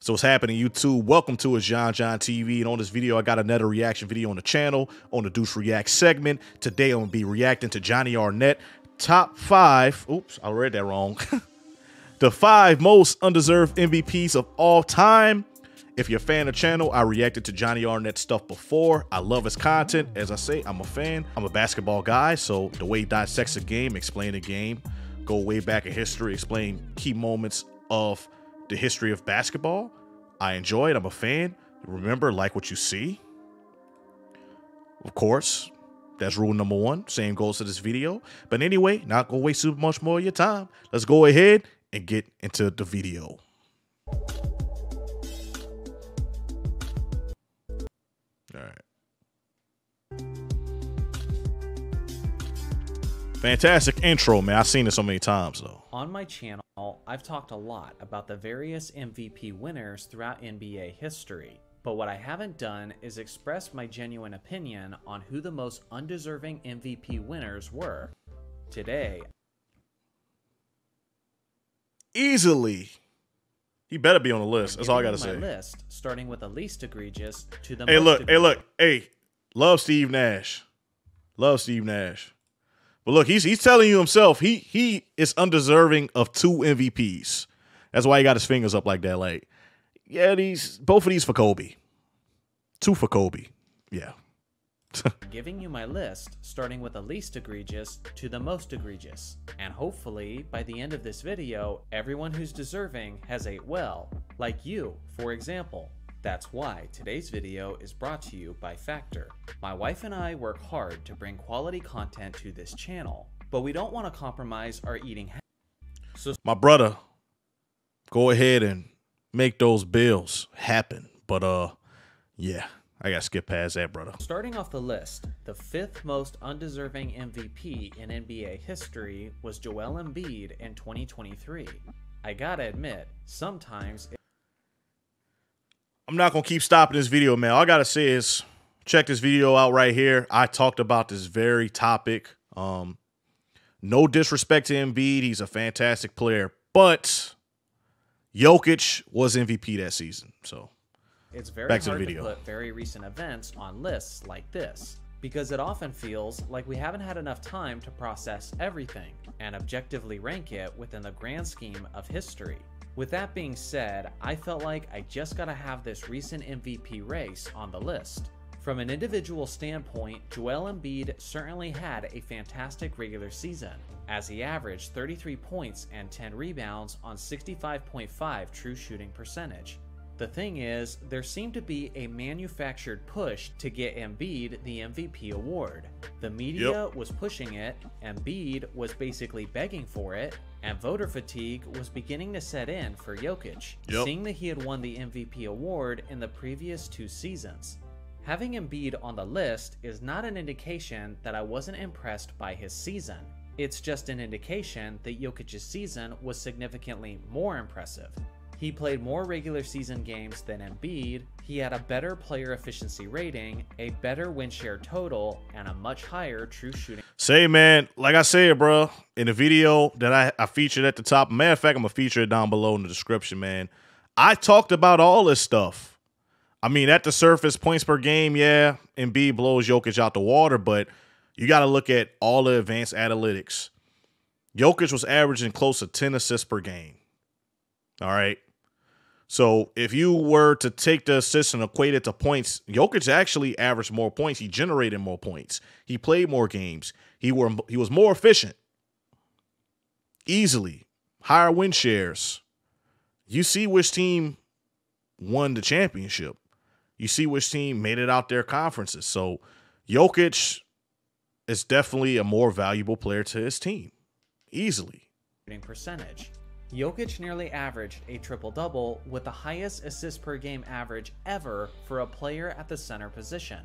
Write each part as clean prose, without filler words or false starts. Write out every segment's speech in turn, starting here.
So what's happening, YouTube? Welcome to a John TV. And on this video, I got another reaction video on the channel on the Deuce React segment. Today, I'm going to be reacting to Jonny Arnett. Top 5. Oops, I read that wrong. The 5 most undeserved MVPs of all time. If you're a fan of the channel, I reacted to Jonny Arnett stuff before. I love his content. As I say, I'm a fan. I'm a basketball guy, so the way he dissects a game, explain the game, go way back in history, explain key moments of the history of basketball. I enjoy it. I'm a fan. Remember, like what you see. Of course, that's rule number 1. Same goes to this video. But anyway, not going to waste too much more of your time. Let's go ahead and get into the video. All right. Fantastic intro, man. I've seen it so many times, though. On my channel, I've talked a lot about the various MVP winners throughout NBA history, but what I haven't done is express my genuine opinion on who the most undeserving MVP winners were. Today, Easily, he better be on the list. That's all I gotta say. List, starting with the least egregious to the most egregious. Hey, love Steve Nash. Love Steve Nash. But look, he's telling you himself he is undeserving of 2 MVPs. That's why he got his fingers up like that. Like, yeah, both of these for Kobe. 2 for Kobe. Yeah. Giving you my list, starting with the least egregious to the most egregious. And hopefully, by the end of this video, everyone who's deserving has ate well. Like you, for example. That's why today's video is brought to you by Factor. My wife and I work hard to bring quality content to this channel, but we don't want to compromise our eating habits. So my brother, go ahead and make those bills happen. But yeah, I gotta skip past that, brother. Starting off the list, the 5th most undeserving MVP in NBA history was Joel Embid in 2023. I gotta admit, sometimes I'm not going to keep stopping this video, man. All I got to say is check this video out right here. I talked about this very topic. No disrespect to Embiid. He's a fantastic player. But Jokic was MVP that season. So it's very hard to put very recent events on lists like this, because it often feels like we haven't had enough time to process everything and objectively rank it within the grand scheme of history. With that being said, I felt like I just gotta have this recent MVP race on the list. From an individual standpoint, Joel Embid certainly had a fantastic regular season, as he averaged 33 points and 10 rebounds on 65.5 true shooting percentage. The thing is, there seemed to be a manufactured push to get Embiid the MVP award. The media was pushing it, Embiid was basically begging for it, and voter fatigue was beginning to set in for Jokic, seeing that he had won the MVP award in the previous 2 seasons. Having Embiid on the list is not an indication that I wasn't impressed by his season. It's just an indication that Jokic's season was significantly more impressive. He played more regular season games than Embiid, he had a better player efficiency rating, a better win share total, and a much higher true shooting. Say, man, like I said, bro, in the video that I featured at the top, matter of fact, I'm going to feature it down below in the description, man. I talked about all this stuff. I mean, at the surface, points per game, yeah, Embiid blows Jokic out the water, but you got to look at all the advanced analytics. Jokic was averaging close to 10 assists per game. All right. So if you were to take the assists and equate it to points, Jokic actually averaged more points. He generated more points. He played more games. He was more efficient. Easily. Higher win shares. You see which team won the championship. You see which team made it out their conferences. So Jokic is definitely a more valuable player to his team. Easily. Percentage. Jokic nearly averaged a triple-double with the highest assist per game average ever for a player at the center position.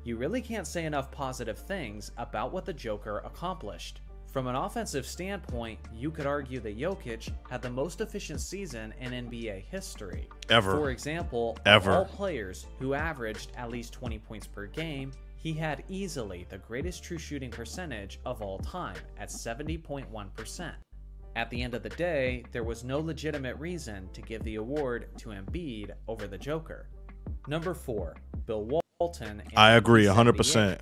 You really can't say enough positive things about what the Joker accomplished. From an offensive standpoint, you could argue that Jokic had the most efficient season in NBA history. Ever. For example, of all players who averaged at least 20 points per game, he had easily the greatest true shooting percentage of all time at 70.1%. At the end of the day, there was no legitimate reason to give the award to Embiid over the Joker. Number 4, Bill Walton. I agree 100%.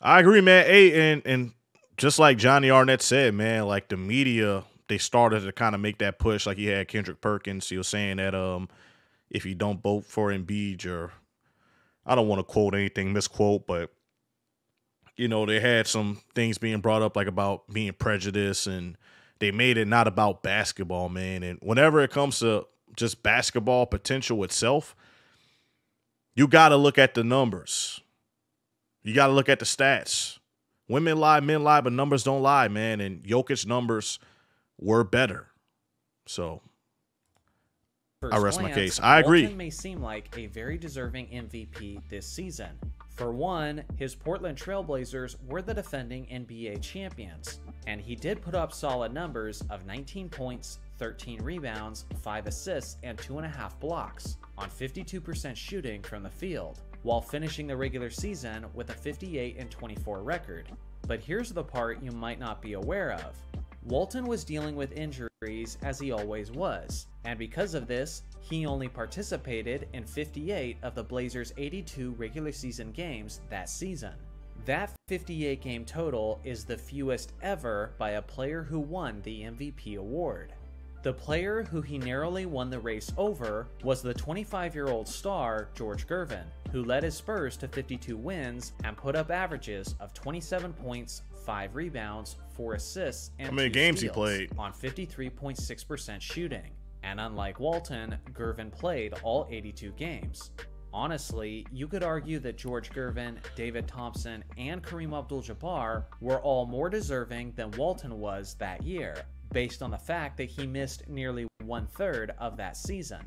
I agree, man. Hey, and just like Jonny Arnett said, man, like the media, they started to kind of make that push. Like he had Kendrick Perkins. He was saying that if you don't vote for Embiid, I don't want to quote anything, misquote, but you know, they had some things being brought up like about being prejudiced, and they made it not about basketball, man. And whenever it comes to just basketball potential itself, you got to look at the numbers. You got to look at the stats. Women lie, men lie, but numbers don't lie, man. And Jokic's numbers were better. So I rest my case. I agree. Walton may seem like a very deserving MVP this season. For one, his Portland Trailblazers were the defending NBA champions, and he did put up solid numbers of 19 points, 13 rebounds, 5 assists, and 2.5 blocks on 52% shooting from the field, while finishing the regular season with a 58-24 record. But here's the part you might not be aware of. Walton was dealing with injuries as he always was, and because of this, he only participated in 58 of the Blazers' 82 regular season games that season. That 58 game total is the fewest ever by a player who won the MVP award. The player who he narrowly won the race over was the 25-year-old star George Gervin, who led his Spurs to 52 wins and put up averages of 27 points, 5 rebounds, 4 assists, and how many games he played on 53.6% shooting. And unlike Walton, Gervin played all 82 games. Honestly, you could argue that George Gervin, David Thompson, and Kareem Abdul-Jabbar were all more deserving than Walton was that year, based on the fact that he missed nearly 1/3 of that season.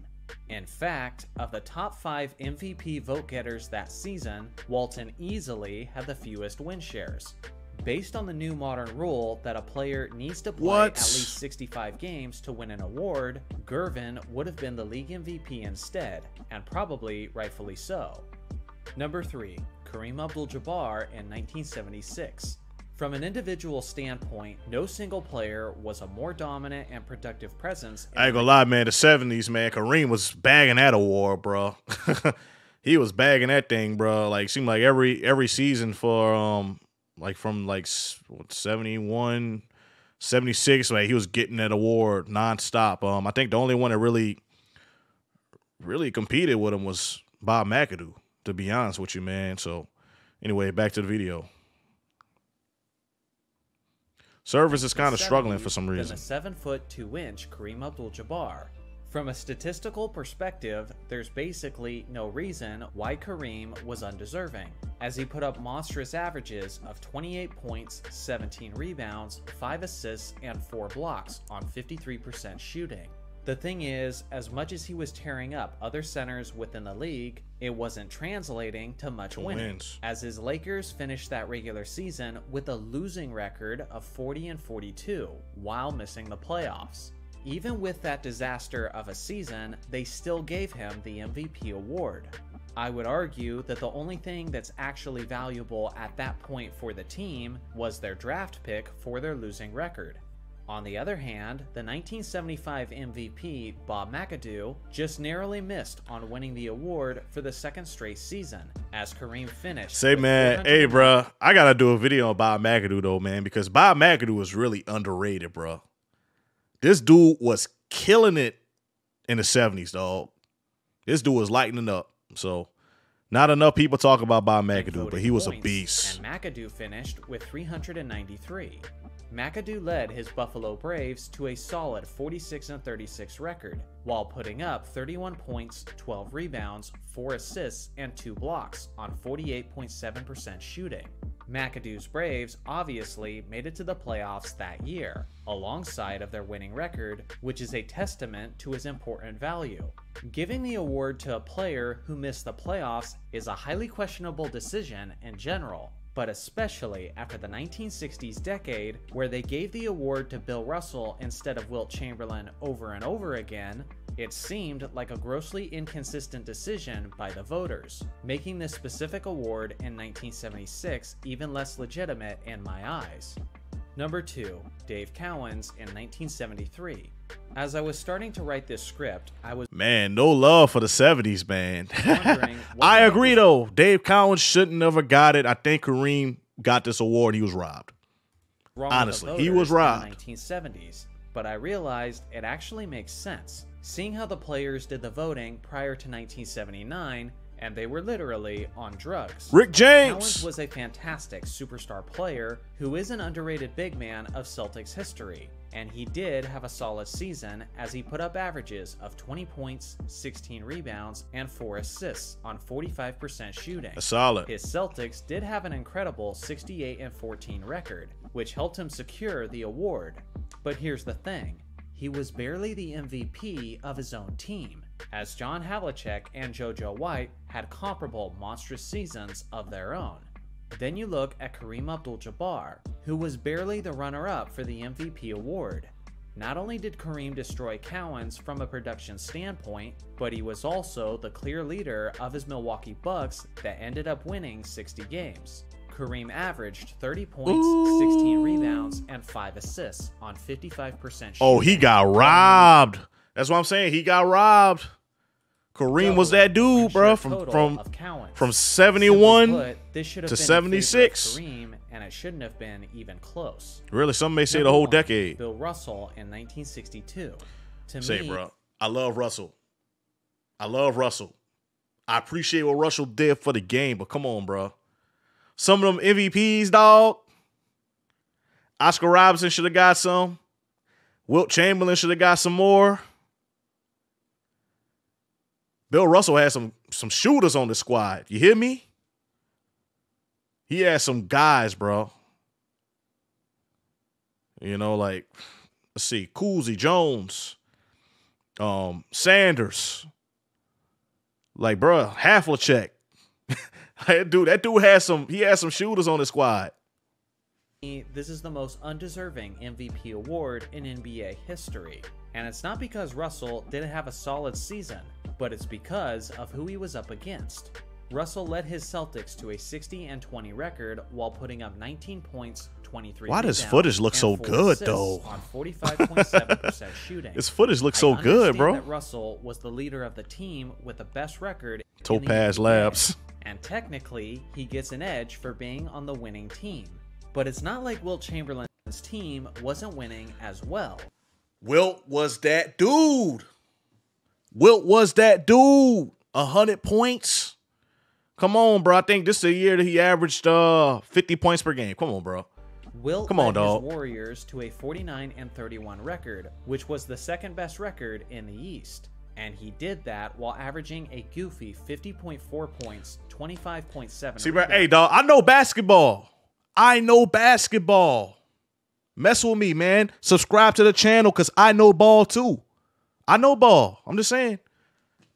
In fact, of the top 5 MVP vote getters that season, Walton easily had the fewest win shares. Based on the new modern rule that a player needs to play at least 65 games to win an award, Gervin would have been the league MVP instead, and probably rightfully so. Number 3, Kareem Abdul-Jabbar in 1976. From an individual standpoint, no single player was a more dominant and productive presence. I ain't gonna lie, man, the 70s, man, Kareem was bagging that award, bro. He was bagging that thing, bro. Like, seemed like every season for like from like 71, 76, like he was getting that award nonstop. I think the only one that really competed with him was Bob McAdoo, to be honest with you, man. So anyway, back to the video. Service is kind of struggling for some reason. A 7-foot 2-inch Kareem Abdul-Jabbar. From a statistical perspective, there's basically no reason why Kareem was undeserving, as he put up monstrous averages of 28 points, 17 rebounds, 5 assists, and 4 blocks on 53% shooting. The thing is, as much as he was tearing up other centers within the league, it wasn't translating to much winning, as his Lakers finished that regular season with a losing record of 40-42 while missing the playoffs. Even with that disaster of a season, they still gave him the MVP award. I would argue that the only thing that's actually valuable at that point for the team was their draft pick for their losing record. On the other hand, the 1975 MVP, Bob McAdoo, just narrowly missed on winning the award for the second straight season, as Kareem finished. Say, man, hey, bro, I got to do a video on Bob McAdoo, though, man, because Bob McAdoo was really underrated, bro. This dude was killing it in the 70s, dog. This dude was lighting up. So, not enough people talk about Bob McAdoo, but he was a beast. And McAdoo finished with 393. McAdoo led his Buffalo Braves to a solid 46-36 record, while putting up 31 points, 12 rebounds, 4 assists, and 2 blocks on 48.7% shooting. McAdoo's Braves obviously made it to the playoffs that year, alongside of their winning record, which is a testament to his important value. Giving the award to a player who missed the playoffs is a highly questionable decision in general, but especially after the 1960s decade, where they gave the award to Bill Russell instead of Wilt Chamberlain over and over again, it seemed like a grossly inconsistent decision by the voters, making this specific award in 1976 even less legitimate in my eyes. Number 2, Dave Cowens in 1973. As I was starting to write this script, I was no love for the 70s, man. wondering I agree, though. Dave Cowens shouldn't have got it. I think Kareem got this award. He was robbed. Honestly, he was robbed. In the 1970s, but I realized it actually makes sense, seeing how the players did the voting prior to 1979, and they were literally on drugs. Rick James Cowens was a fantastic superstar player who is an underrated big man of Celtics history, and he did have a solid season as he put up averages of 20 points, 16 rebounds, and 4 assists on 45% shooting. That's solid. His Celtics did have an incredible 68-14 record, which helped him secure the award. But here's the thing, he was barely the MVP of his own team, as John Havlicek and JoJo White had comparable monstrous seasons of their own. Then you look at Kareem Abdul-Jabbar, who was barely the runner-up for the MVP award. Not only did Kareem destroy Cowens from a production standpoint, but he was also the clear leader of his Milwaukee Bucks that ended up winning 60 games. Kareem averaged 30 points, 16 rebounds, and 5 assists on 55% shooting. Oh, he got robbed. That's what I'm saying. He got robbed. Kareem was that dude, bro, from 71 put, this should have to been 76. Kareem, and it shouldn't have been even close. Really, some may say Number the whole 1, decade. Bill Russell in 1962. Bro, I love Russell. I love Russell. I appreciate what Russell did for the game, but come on, bro. Some of them MVPs, dog. Oscar Robertson should have got some. Wilt Chamberlain should have got some more. Bill Russell had some shooters on the squad. You hear me? He had some guys, bro. You know, like, let's see, Coolsey, Jones, Sanders. Like, bro, Havlicek. That dude had some shooters on the squad. This is the most undeserving MVP award in NBA history. And it's not because Russell didn't have a solid season, but it's because of who he was up against. Russell led his Celtics to a 60-20 record while putting up 19 points, 23 Why does rebounds, footage look so and 4 good, assists though? On 45.7% shooting. His footage looks so good, bro. That Russell was the leader of the team with the best record. Topaz Labs. And technically, he gets an edge for being on the winning team. But it's not like Wilt Chamberlain's team wasn't winning as well. Wilt was that dude. Wilt was that dude. 100 points. Come on, bro. I think this is a year that he averaged 50 points per game. Come on, bro. Wilt Come on, led dog. his Warriors to a 49-31 record, which was the second best record in the East. And he did that while averaging a goofy 50.4 points, 25.7. See, bro, hey, dog, I know basketball. Mess with me, man. Subscribe to the channel because I know ball too. I know ball. I'm just saying.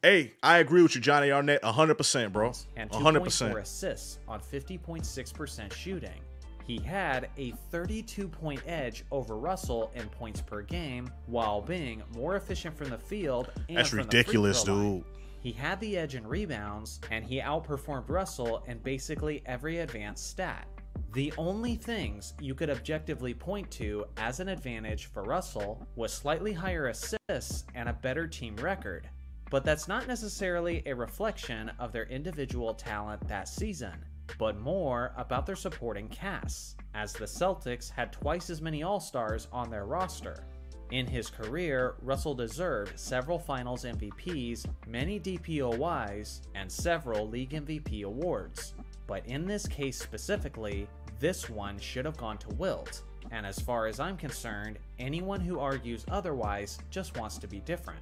Hey, I agree with you, Jonny Arnett, 100%, bro. And 100%. 2.4 assists on 50.6% shooting. He had a 32-point edge over Russell in points per game while being more efficient from the field and That's from ridiculous, the free throw line. dude. He had the edge in rebounds, and he outperformed Russell in basically every advanced stat. The only things you could objectively point to as an advantage for Russell was slightly higher assists and a better team record. But that's not necessarily a reflection of their individual talent that season, but more about their supporting casts, as the Celtics had twice as many All-Stars on their roster. In his career, Russell deserved several Finals MVPs, many DPOYs, and several League MVP awards. But in this case specifically, this one should have gone to Wilt. And as far as I'm concerned, anyone who argues otherwise just wants to be different.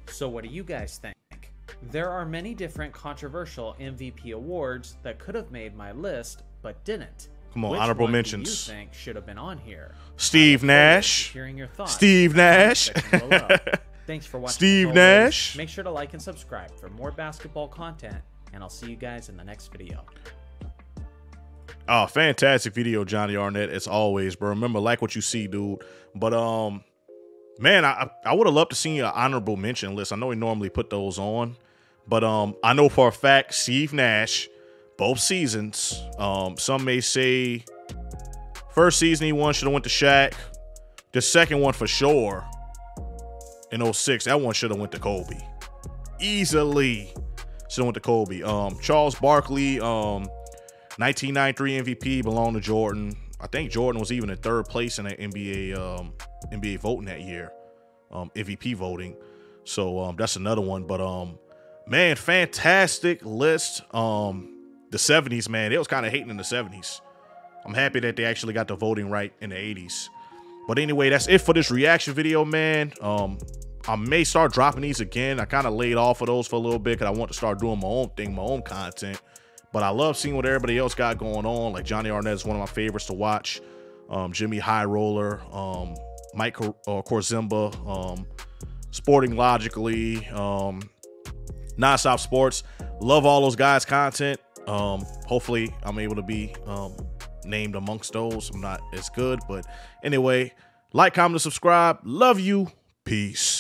So what do you guys think? There are many different controversial MVP awards that could have made my list, but didn't. Come on, Which honorable one mentions. Do you think should have been on here? Steve Nash. Hearing your thoughts. Steve Nash. Thanks for watching. Steve Nash. Make sure to like and subscribe for more basketball content, and I'll see you guys in the next video. Oh, fantastic video, Jonny Arnett, as always, bro. Remember, like what you see, dude. But man, I would have loved to see an honorable mention list. I know we normally put those on, but I know for a fact Steve Nash, both seasons. Some may say First season he won should have went to Shaq. The second one for sure in 06, that one should have went to Kobe. Easily should have went to Kobe. Charles Barkley, 1993 MVP belonged to Jordan. I think Jordan was even in third place in the NBA voting that year, MVP voting. So that's another one. But man, fantastic list. The 70s, man, they was kind of hating in the 70s. I'm happy that they actually got the voting right in the 80s. But anyway, that's it for this reaction video, man. I may start dropping these again. I kind of laid off of those for a little bit because I want to start doing my own thing, my own content. But I love seeing what everybody else got going on. Like Jonny Arnett is one of my favorites to watch. Jimmy High Roller, Mike Korzimba, Sporting Logically, Nonstop Sports. Love all those guys' content. Hopefully I'm able to be named amongst those. I'm not as good, but anyway, like, comment, and subscribe. Love you. Peace.